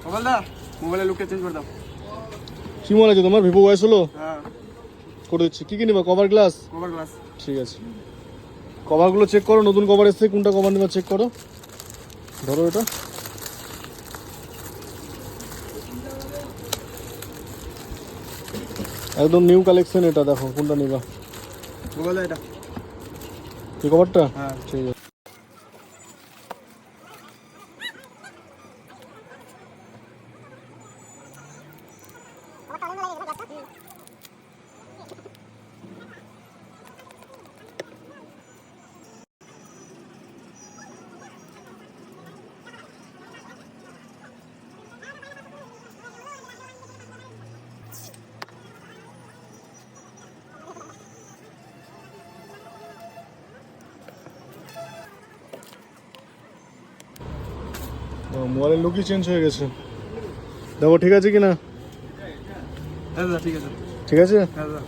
মোবাইলটা মোবাইলের লুকটা চেঞ্জ করে দাও। কি মনে আছে তোমার? ভিভো ওয়াই 16 হ্যাঁ করে দিচ্ছি। কি কি নেবা? Cover glass? Cover glass. ঠিক আছে, কভারগুলো চেক করো, নতুন কভার এসছে, কোনটা কভার নেবা চেক করো। ধরো এটা, একদম নিউ কালেকশন। এটা দেখো কোনটা নিবা। মোবাইলটা এটা। এই কভারটা? হ্যাঁ ঠিক আছে। মোবাইলের লুকই চেঞ্জ হয়ে গেছে। দেখো ঠিক আছে কিনা? হ্যাঁ দাদা ঠিক আছে। ঠিক আছে। হ্যাঁ দাদা।